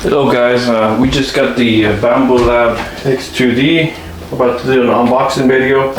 Hello guys, we just got the Bambu Lab X2D. We're about to do an unboxing video.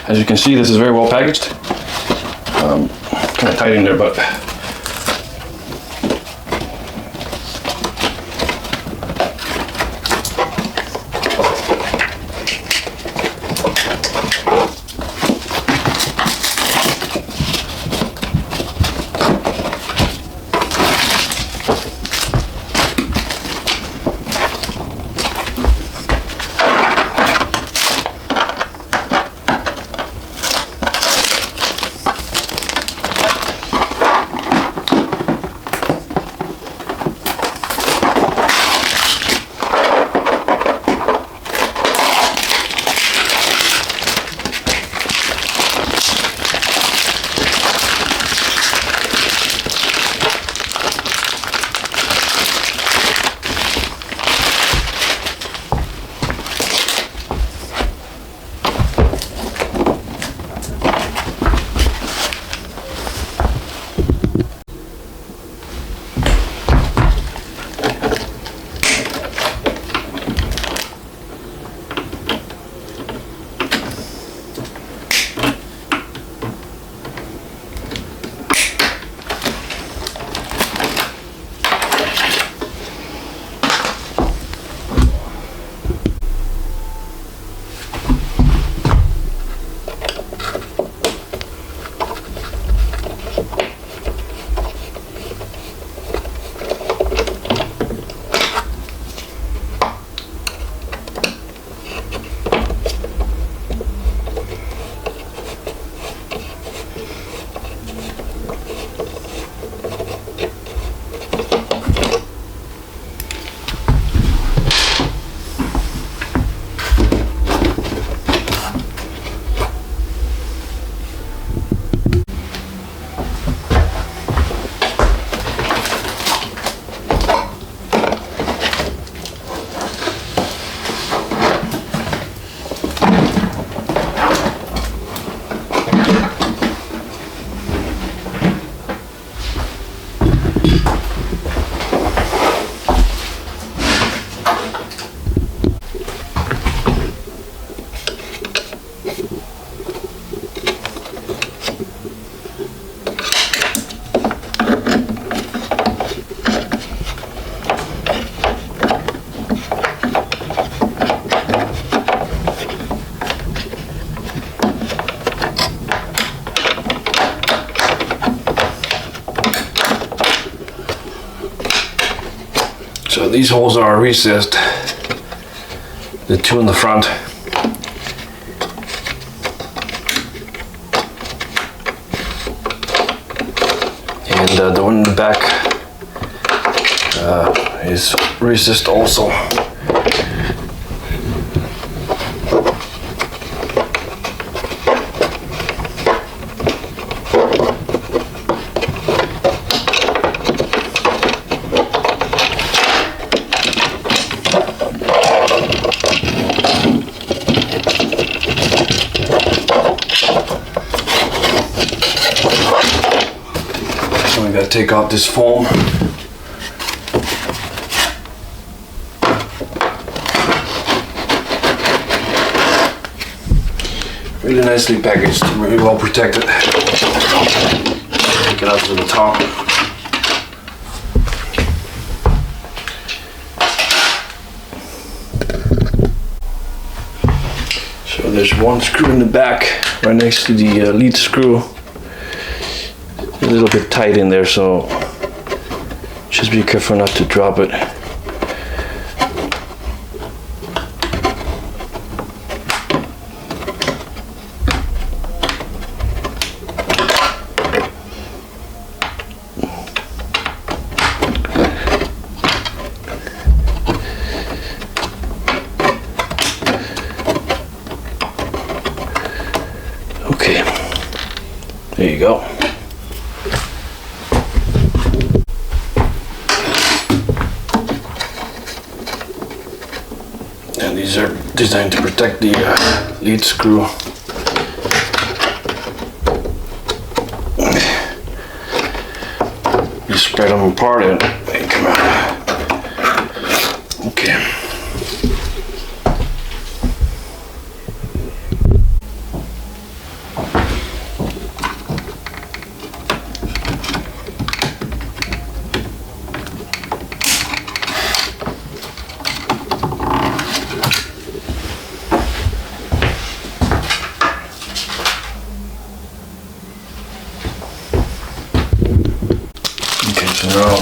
As you can see, this is very well packaged. Kind of tight in there, but So these holes are recessed, the two in the front. And the one in the back is recessed also. So we gotta take out this foam. Really nicely packaged, really well protected. Take it out to the top. So there's one screw in the back, right next to the lead screw. A little bit tight in there, so just be careful not to drop it. Okay, there you go. And these are designed to protect the lead screw. You spread them apart and they come out. Okay. So now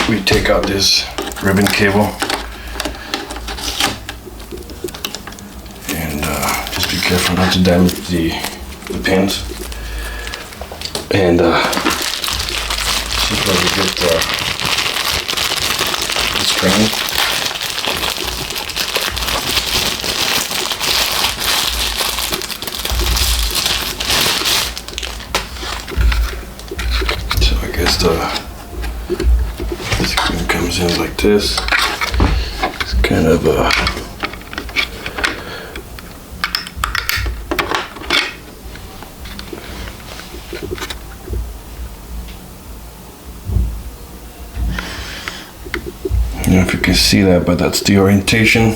we take out this ribbon cable and just be careful not to damage the pins. And see if I can get the string. So I guess the screen comes in like this. It's kind of I don't know if you can see that, but that's the orientation.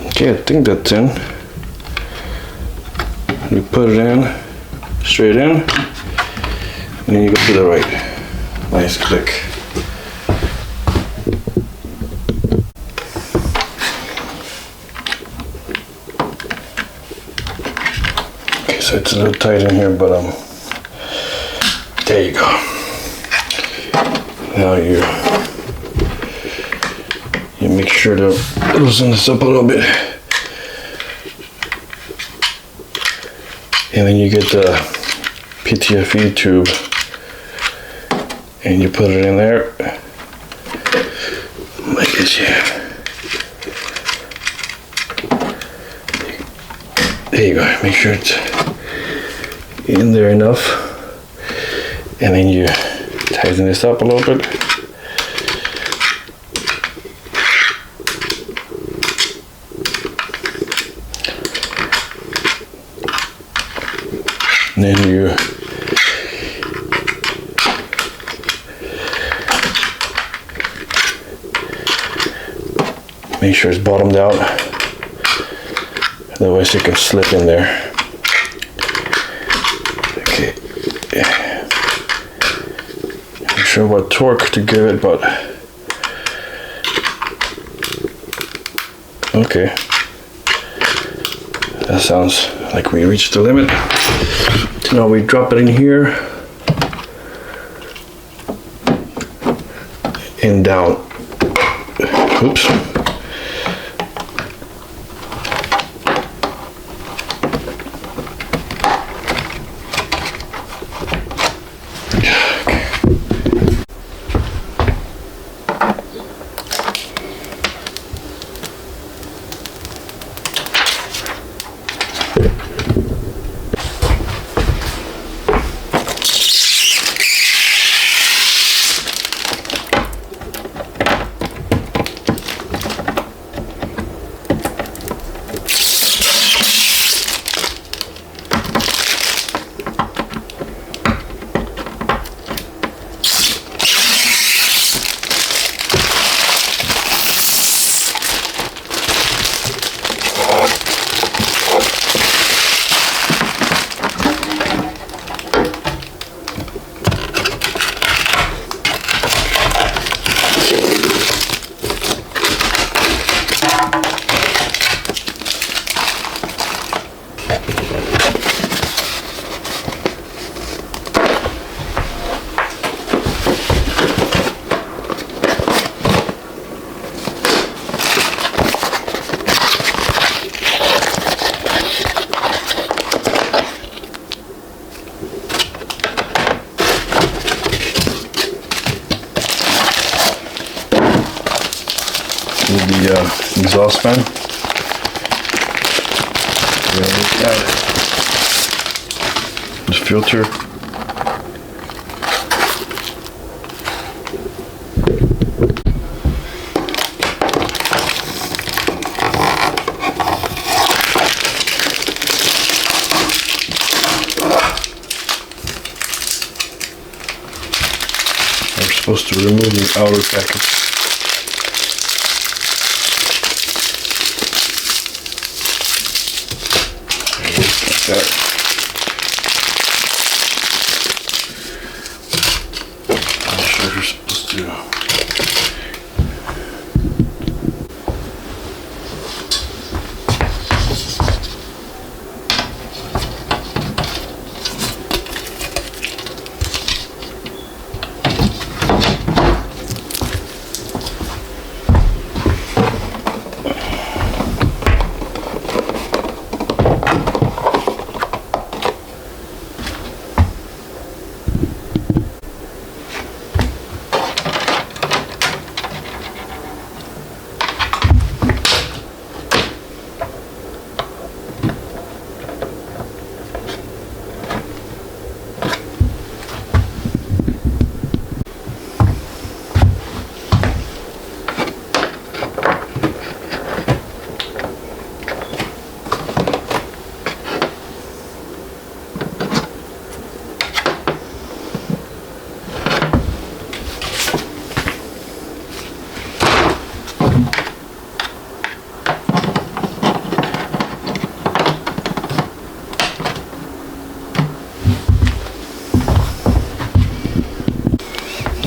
Okay, I think that's in. You put it in, straight in, and then you go to the right. Nice click. Okay, so it's a little tight in here, but there you go. Now you make sure to loosen this up a little bit. And then you get the PTFE tube and you put it in there like this. Yeah. There you go. Make sure it's in there enough. And then you tighten this up a little bit. And then you make sure it's bottomed out, otherwise it can slip in there. Okay, I'm not sure what torque to give it, but okay, That sounds like we reached the limit. Now we drop it in here and down. Oops. The exhaust fan. There we got it. The filter. We're supposed to remove the outer package. That. I'm sure you're supposed to.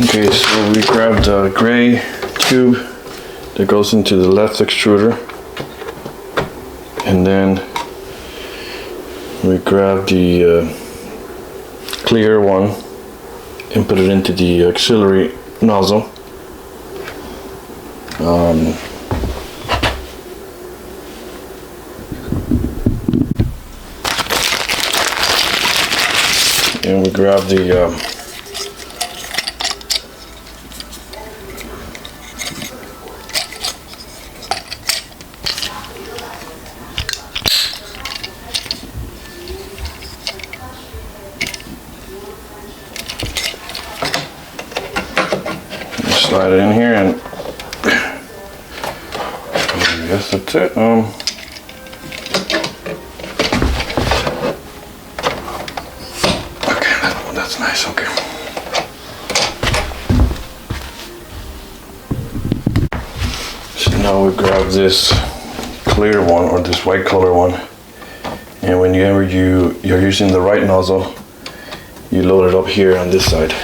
Okay, so we grabbed a gray tube that goes into the left extruder, and then we grab the clear one and put it into the auxiliary nozzle. And we grab the slide it in here, and I guess that's it. Okay, that's nice. Okay. So now we grab this clear one, or this white color one, and whenever you're using the right nozzle, you load it up here on this side.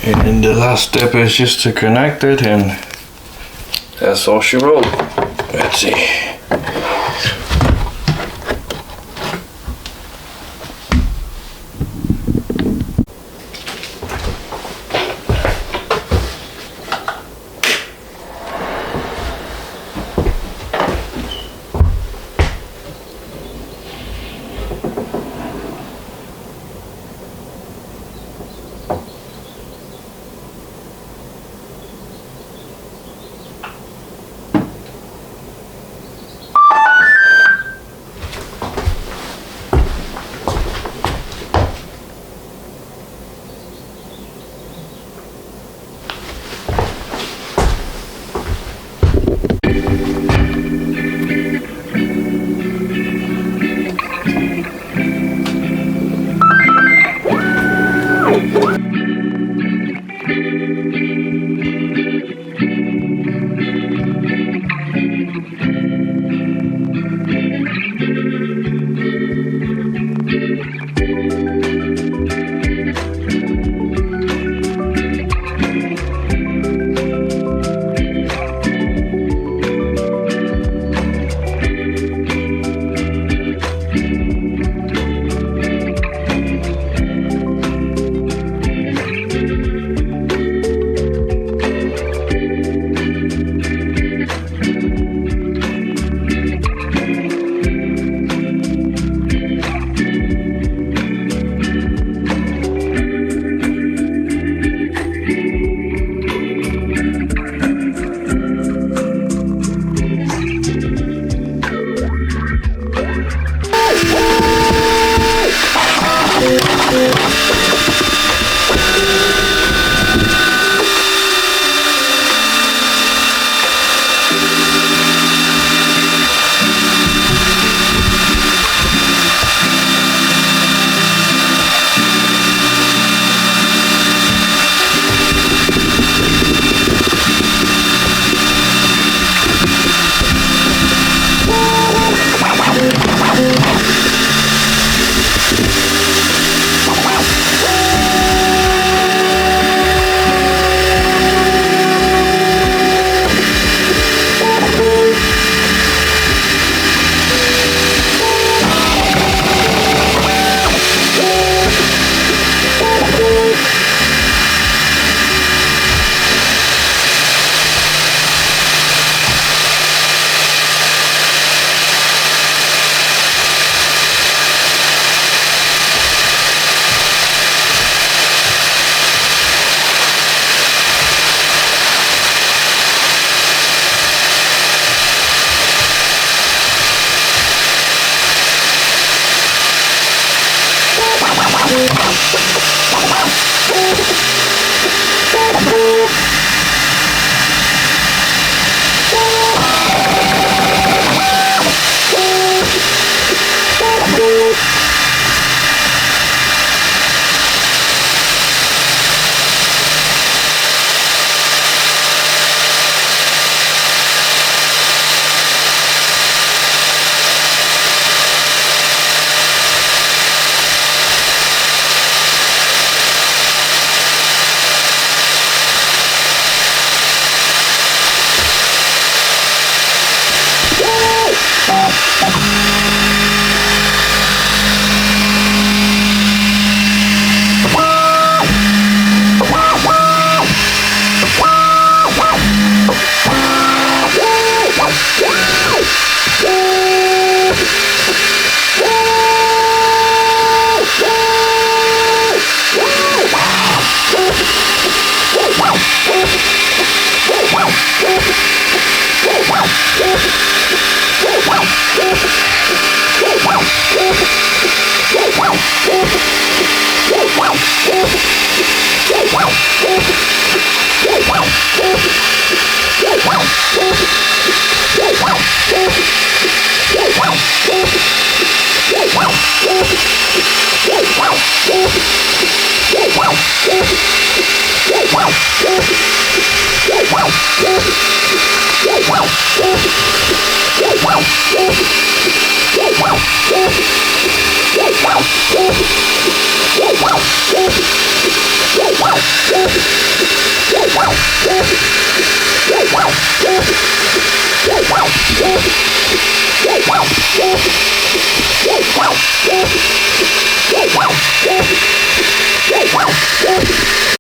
And the last step is just to connect it, and that's all she wrote. Let's see.